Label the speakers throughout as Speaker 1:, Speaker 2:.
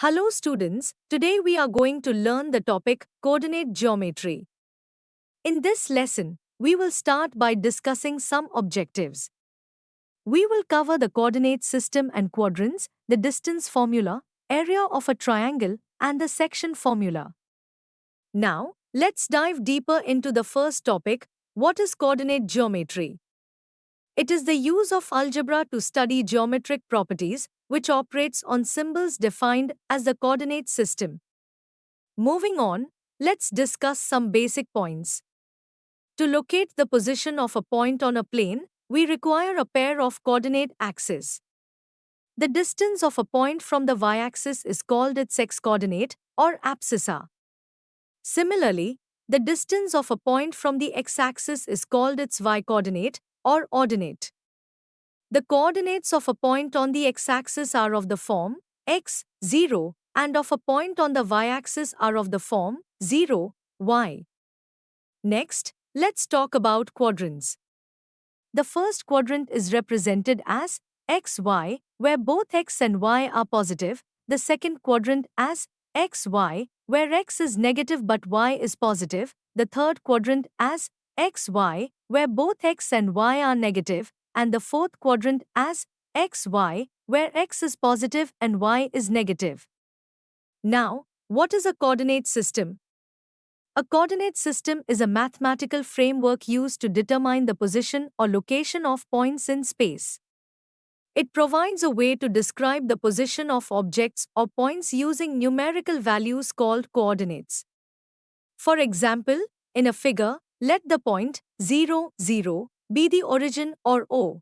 Speaker 1: Hello students, today we are going to learn the topic coordinate geometry. In this lesson, we will start by discussing some objectives. We will cover the coordinate system and quadrants, the distance formula, area of a triangle, and the section formula. Now, let's dive deeper into the first topic, what is coordinate geometry? It is the use of algebra to study geometric properties, which operates on symbols defined as the coordinate system. Moving on, let's discuss some basic points. To locate the position of a point on a plane, we require a pair of coordinate axes. The distance of a point from the y-axis is called its x-coordinate, or abscissa. Similarly, the distance of a point from the x-axis is called its y-coordinate, or ordinate. The coordinates of a point on the x-axis are of the form x, 0, and of a point on the y-axis are of the form 0, y. Next, let's talk about quadrants. The first quadrant is represented as xy, where both x and y are positive, the second quadrant as xy, where x is negative but y is positive, the third quadrant as xy, where both x and y are negative, and the fourth quadrant as xy, where x is positive and y is negative. Now, what is a coordinate system? A coordinate system is a mathematical framework used to determine the position or location of points in space. It provides a way to describe the position of objects or points using numerical values called coordinates. For example, in a figure, let the point 0, 0 be the origin or O.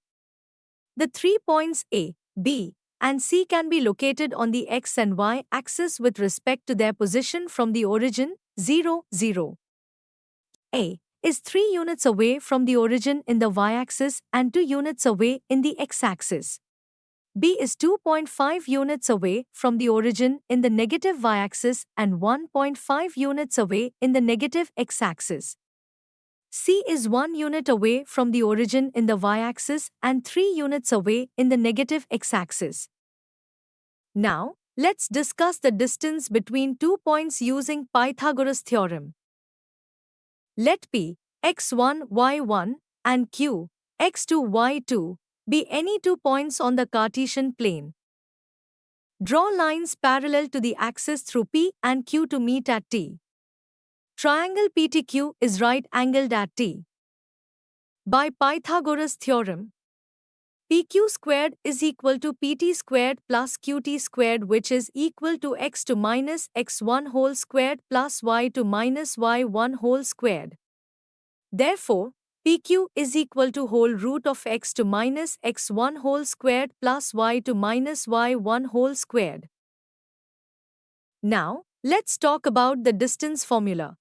Speaker 1: The 3 points A, B, and C can be located on the x and y axis with respect to their position from the origin 0, 0. A is 3 units away from the origin in the y-axis and 2 units away in the x-axis. B is 2.5 units away from the origin in the negative y-axis and 1.5 units away in the negative x-axis. C is 1 unit away from the origin in the y-axis and 3 units away in the negative x-axis. Now, let's discuss the distance between 2 points using Pythagoras theorem. Let P, x1, y1, and Q, x2, y2, be any 2 points on the Cartesian plane. Draw lines parallel to the axis through P and Q to meet at T. Triangle PTQ is right-angled at T. By Pythagoras theorem, PQ squared is equal to PT squared plus QT squared, which is equal to x to minus x1 whole squared plus y to minus y1 whole squared. Therefore, PQ is equal to whole root of x to minus x1 whole squared plus y to minus y1 whole squared. Now, let's talk about the distance formula.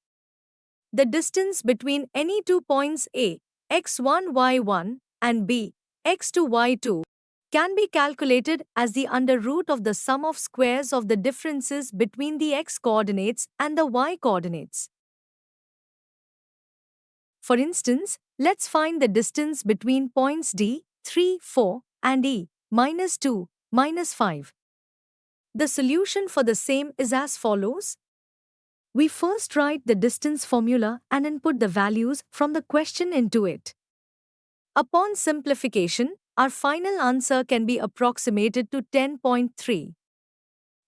Speaker 1: The distance between any 2 points A, x1, y1, and B, x2, y2, can be calculated as the under root of the sum of squares of the differences between the x-coordinates and the y-coordinates. For instance, let's find the distance between points D, 3, 4, and E, minus 2, minus 5. The solution for the same is as follows. We first write the distance formula and input the values from the question into it. Upon simplification, our final answer can be approximated to 10.3.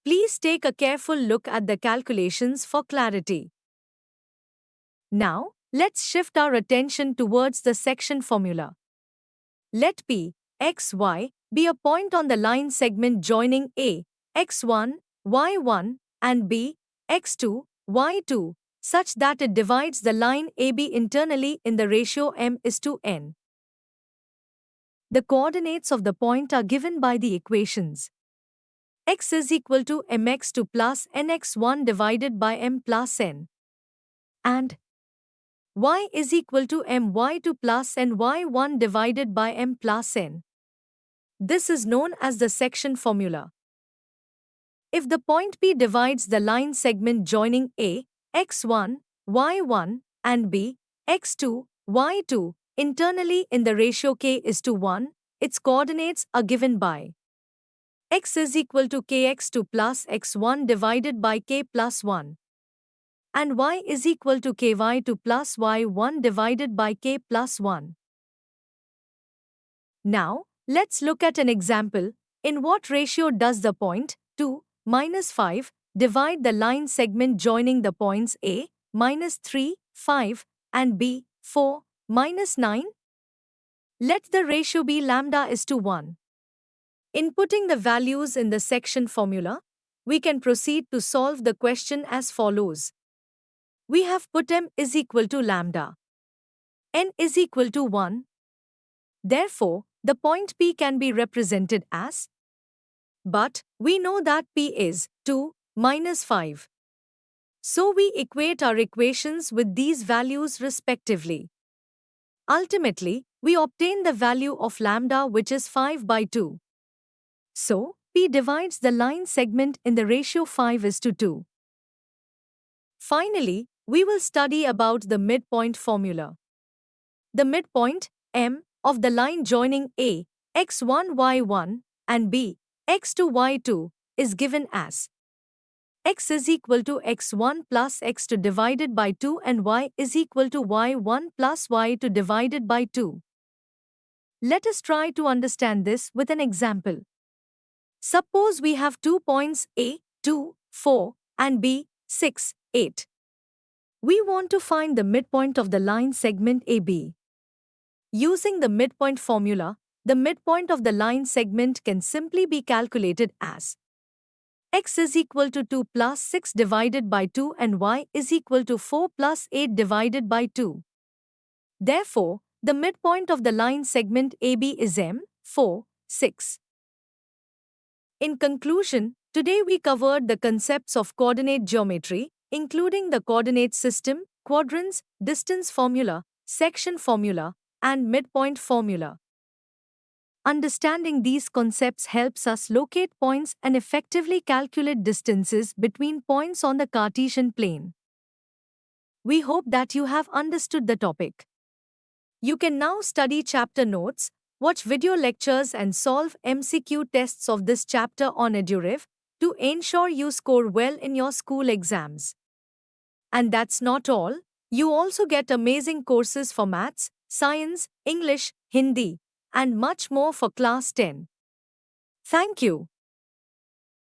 Speaker 1: Please take a careful look at the calculations for clarity. Now, let's shift our attention towards the section formula. Let P, x, y be a point on the line segment joining A, x1, y1, and B, x2, y2, such that it divides the line AB internally in the ratio m:n. The coordinates of the point are given by the equations. X is equal to mx2 plus nx1 divided by m plus n. And y is equal to my2 plus ny1 divided by m plus n. This is known as the section formula. If the point P divides the line segment joining A, x1, y1, and B, x2, y2, internally in the ratio k is to 1, its coordinates are given by x is equal to kx2 plus x1 divided by k plus 1. And y is equal to ky2 plus y1 divided by k plus 1. Now, let's look at an example. In what ratio does the point 2, minus 5 divide the line segment joining the points A, minus 3, 5, and B, 4, minus 9? Let the ratio be lambda is to 1. Inputting the values in the section formula, we can proceed to solve the question as follows. We have put m is equal to lambda. N is equal to 1. Therefore, the point P can be represented as. But we know that P is 2 minus 5. So we equate our equations with these values respectively. Ultimately, we obtain the value of lambda, which is 5 by 2. So, P divides the line segment in the ratio 5 is to 2. Finally, we will study about the midpoint formula. The midpoint, M, of the line joining A, x1, y1, and B, x2, y2, is given as x is equal to x1 plus x2 divided by 2 and y is equal to y1 plus y2 divided by 2. Let us try to understand this with an example. Suppose we have 2 points A, 2, 4, and B, 6, 8. We want to find the midpoint of the line segment AB. Using the midpoint formula, the midpoint of the line segment can simply be calculated as x is equal to 2 plus 6 divided by 2 and y is equal to 4 plus 8 divided by 2. Therefore, the midpoint of the line segment AB is M, 4, 6. In conclusion, today we covered the concepts of coordinate geometry, including the coordinate system, quadrants, distance formula, section formula, and midpoint formula. Understanding these concepts helps us locate points and effectively calculate distances between points on the Cartesian plane. We hope that you have understood the topic. You can now study chapter notes, watch video lectures and solve MCQ tests of this chapter on EduRev to ensure you score well in your school exams. And that's not all, you also get amazing courses for maths, science, English, Hindi, and much more for class 10. Thank you.